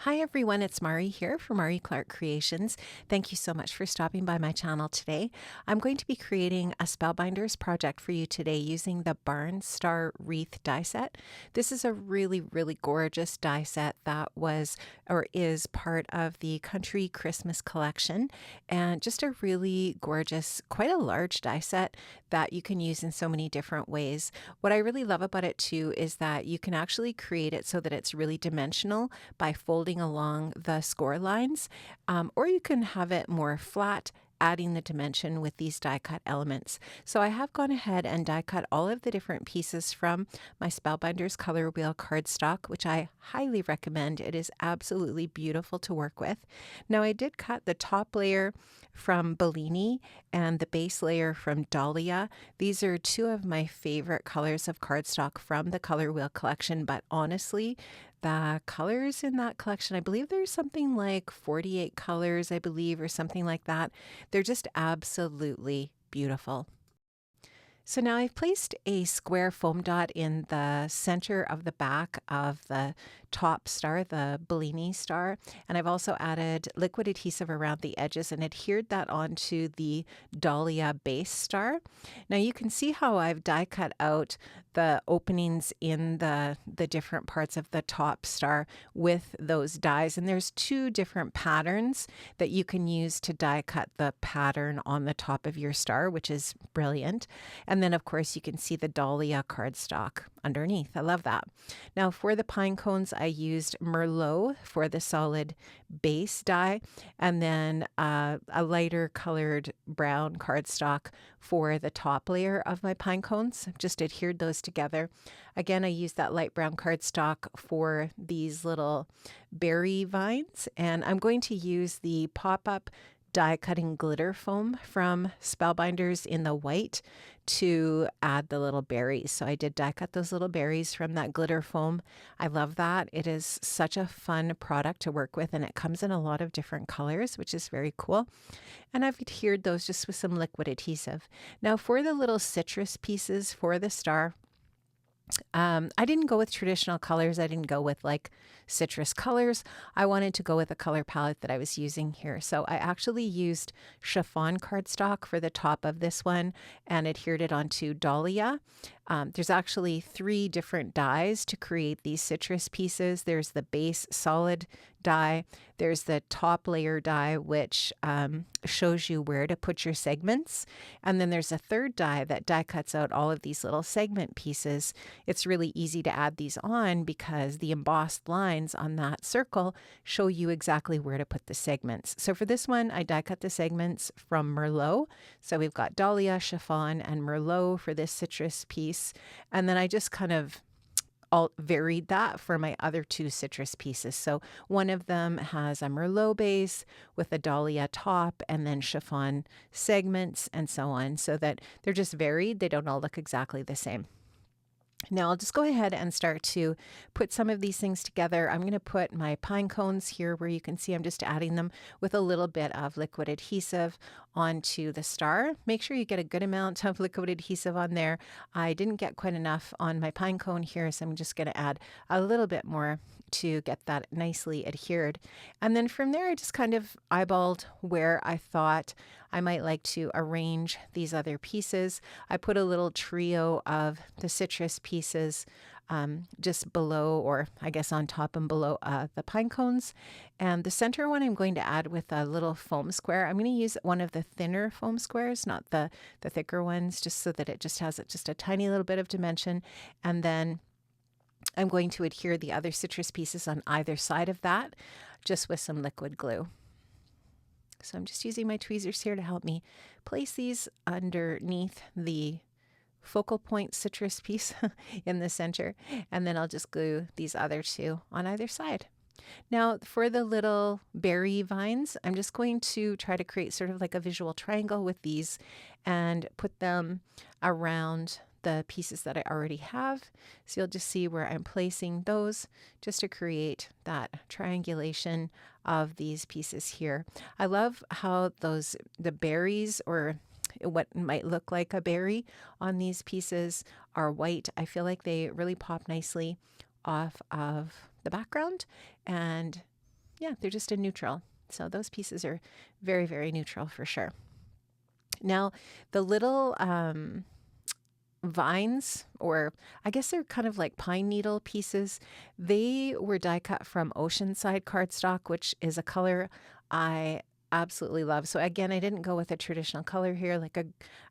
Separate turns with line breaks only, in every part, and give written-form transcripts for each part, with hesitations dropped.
Hi everyone, it's Mari here from Mari Clark Creations. Thank you so much for stopping by my channel today. I'm going to be creating a Spellbinders project for you today using the Barn Star Wreath die set. This is a really gorgeous die set that was or is part of the Country Christmas collection, and just a really gorgeous, quite a large die set that you can use in so many different ways. What I really love about it too is that you can actually create it so that it's really dimensional by folding along the score lines, or you can have it more flat, adding the dimension with these die cut elements. So I have gone ahead and die cut all of the different pieces from my Spellbinders ColorWheel cardstock, which I highly recommend. It is absolutely beautiful to work with. Now I did cut the top layer from Bellini and the base layer from Dahlia. These are two of my favorite colors of cardstock from the ColorWheel collection, but honestly, the colors in that collection, I believe there's something like 48 colors, I believe, or something like that. They're just absolutely beautiful. So now I've placed a square foam dot in the center of the back of the top star, the Bellini star, and I've also added liquid adhesive around the edges and adhered that onto the Dahlia base star. Now you can see how I've die cut out the openings in the different parts of the top star with those dies, and there's two different patterns that you can use to die cut the pattern on the top of your star, which is brilliant. And then of course you can see the Dahlia cardstock underneath. I love that. Now for the pine cones, I used Merlot for the solid base die, and then a lighter colored brown cardstock for the top layer of my pine cones. Just adhered those together. Again, I used that light brown cardstock for these little berry vines, and I'm going to use the pop-up die cutting glitter foam from Spellbinders in the white to add the little berries. So I did die cut those little berries from that glitter foam. I love that. It is such a fun product to work with, and it comes in a lot of different colors, which is very cool. And I've adhered those just with some liquid adhesive. Now for the little citrus pieces for the star, I didn't go with traditional colors. I didn't go with like citrus colors. I wanted to go with a color palette that I was using here. So I actually used Chiffon cardstock for the top of this one and adhered it onto Dahlia. There's actually 3 different dies to create these citrus pieces. There's the base solid die, there's the top layer die, which shows you where to put your segments, and then there's a third die that die cuts out all of these little segment pieces. It's really easy to add these on because the embossed lines on that circle show you exactly where to put the segments. So for this one, I die cut the segments from Merlot. So we've got Dahlia, Chiffon, and Merlot for this citrus piece. And then I just kind of varied that for my other 2 citrus pieces. So one of them has a Merlot base with a Dahlia top and then chiffon segments and so on, so that they're just varied. They don't all look exactly the same. Now I'll just go ahead and start to put some of these things together. I'm going to put my pine cones here where you can see I'm just adding them with a little bit of liquid adhesive onto the star. Make sure you get a good amount of liquid adhesive on there. I didn't get quite enough on my pine cone here, so I'm just going to add a little bit more to get that nicely adhered. And then from there, I just kind of eyeballed where I thought I might like to arrange these other pieces. I put a little trio of the citrus pieces just below, or I guess on top and below the pine cones. And the center one I'm going to add with a little foam square. I'm going to use one of the thinner foam squares, not the thicker ones, just so that it just has just a tiny little bit of dimension. And then I'm going to adhere the other citrus pieces on either side of that, just with some liquid glue. So I'm just using my tweezers here to help me place these underneath the focal point citrus piece in the center, and then I'll just glue these other 2 on either side. Now for the little berry vines, I'm just going to try to create sort of like a visual triangle with these and put them around the pieces that I already have. So you'll just see where I'm placing those just to create that triangulation of these pieces here. I love how the berries, or what might look like a berry on these pieces, are white. I feel like they really pop nicely off of the background, and yeah, they're just a neutral. So those pieces are very, very neutral for sure. Now, the little vines, or I guess they're kind of like pine needle pieces, they were die cut from Oceanside cardstock, which is a color I absolutely love. So again, I didn't go with a traditional color here, like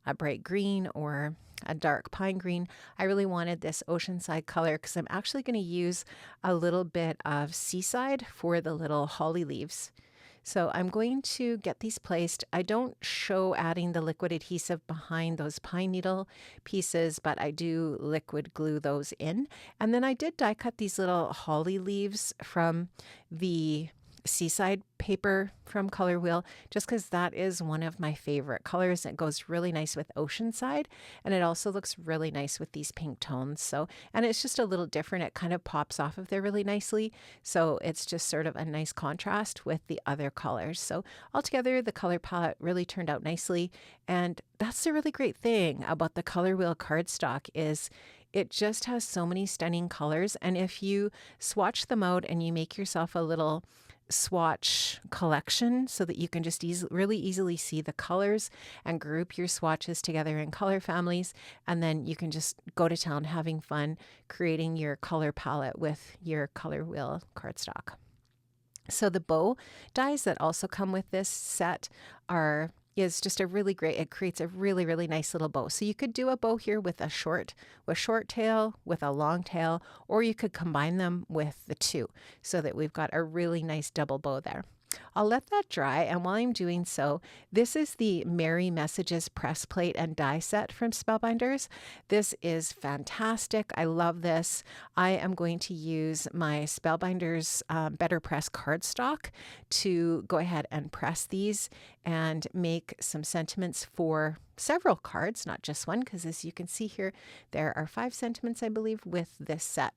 a bright green or a dark pine green. I really wanted this Oceanside color because I'm actually going to use a little bit of Seaside for the little holly leaves. So I'm going to get these placed. I don't show adding the liquid adhesive behind those pine needle pieces, but I do liquid glue those in. And then I did die cut these little holly leaves from the Seaside paper from ColorWheel, just because that is one of my favorite colors. It goes really nice with Oceanside, and it also looks really nice with these pink tones. So, and it's just a little different. It kind of pops off of there really nicely. So it's just sort of a nice contrast with the other colors. So altogether, the color palette really turned out nicely. And that's the really great thing about the ColorWheel cardstock is it just has so many stunning colors. And if you swatch them out and you make yourself a little swatch collection so that you can just really easily see the colors and group your swatches together in color families, and then you can just go to town having fun creating your color palette with your ColorWheel cardstock. So the bow dies that also come with this set is just a really great, it creates a really, really nice little bow. So you could do a bow here with short tail, with a long tail, or you could combine them with the two so that we've got a really nice double bow there. I'll let that dry, and while I'm doing so, this is the Merry Messages press plate and die set from Spellbinders. This is fantastic. I love this. I am going to use my Spellbinders Better Press cardstock to go ahead and press these and make some sentiments for several cards, not just one, because as you can see here, there are 5 sentiments, I believe, with this set.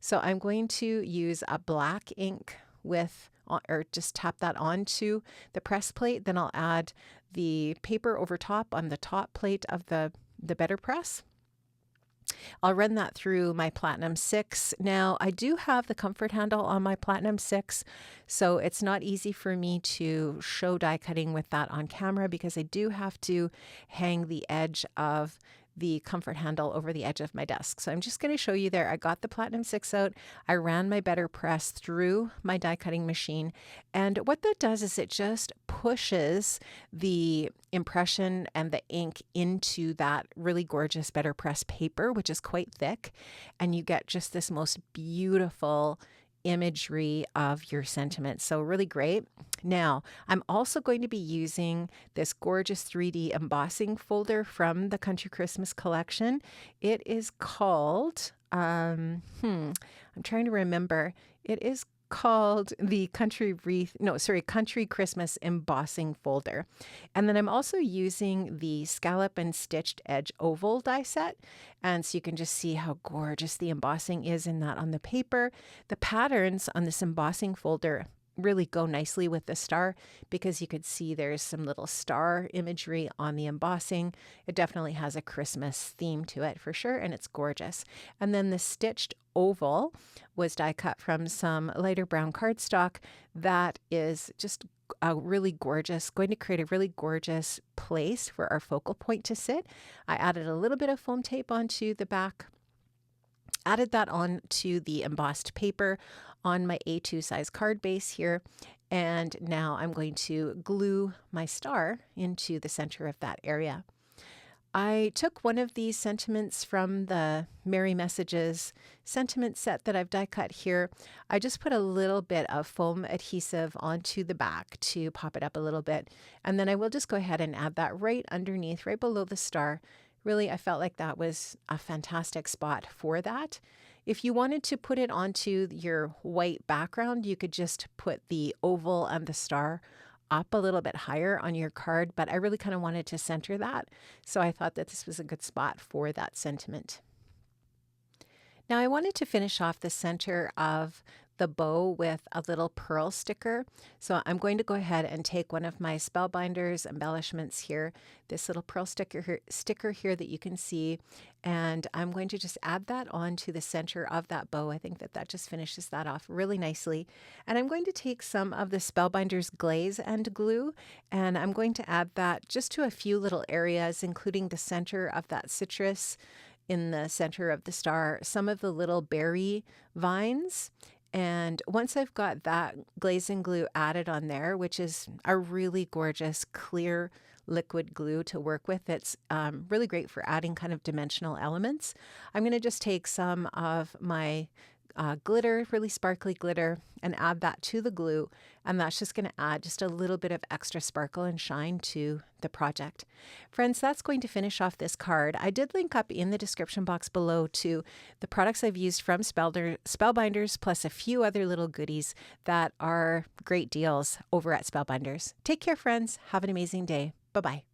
So I'm going to use a black ink or just tap that onto the press plate. Then I'll add the paper over top on the top plate of the Better Press. I'll run that through my Platinum 6. Now, I do have the comfort handle on my Platinum 6, so it's not easy for me to show die cutting with that on camera because I do have to hang the edge of the comfort handle over the edge of my desk. So I'm just going to show you there. I got the Platinum 6 out. I ran my Better Press through my die cutting machine. And what that does is it just pushes the impression and the ink into that really gorgeous Better Press paper, which is quite thick. And you get just this most beautiful imagery of your sentiments. So really great. Now, I'm also going to be using this gorgeous 3D embossing folder from the Country Christmas collection. It is called, I'm trying to remember. It is called the Country Christmas embossing folder. And then I'm also using the scallop and stitched edge oval die set. And so you can just see how gorgeous the embossing is in that on the paper. The patterns on this embossing folder really go nicely with the star because you could see there's some little star imagery on the embossing. It definitely has a Christmas theme to it for sure, and it's gorgeous. And then the stitched oval was die cut from some lighter brown cardstock that is just going to create a really gorgeous place for our focal point to sit. I added a little bit of foam tape onto the back, added that on to the embossed paper on my A2 size card base here. And now I'm going to glue my star into the center of that area. I took one of these sentiments from the Merry Messages sentiment set that I've die cut here. I just put a little bit of foam adhesive onto the back to pop it up a little bit. And then I will just go ahead and add that right underneath, right below the star. Really, I felt like that was a fantastic spot for that. If you wanted to put it onto your white background, you could just put the oval and the star up a little bit higher on your card, but I really kind of wanted to center that. So I thought that this was a good spot for that sentiment. Now I wanted to finish off the center of the bow with a little pearl sticker. So I'm going to go ahead and take one of my Spellbinders embellishments here, this little pearl sticker here that you can see, and I'm going to just add that onto the center of that bow. I think that just finishes that off really nicely. And I'm going to take some of the Spellbinders glaze and glue, and I'm going to add that just to a few little areas, including the center of that citrus, in the center of the star, some of the little berry vines. And once I've got that glaze and glue added on there, which is a really gorgeous clear liquid glue to work with, it's really great for adding kind of dimensional elements, I'm going to just take some of my glitter, really sparkly glitter, and add that to the glue, and that's just going to add just a little bit of extra sparkle and shine to the project. Friends, that's going to finish off this card. I did link up in the description box below to the products I've used from Spellbinders, plus a few other little goodies that are great deals over at Spellbinders. Take care, friends. Have an amazing day. Bye-bye.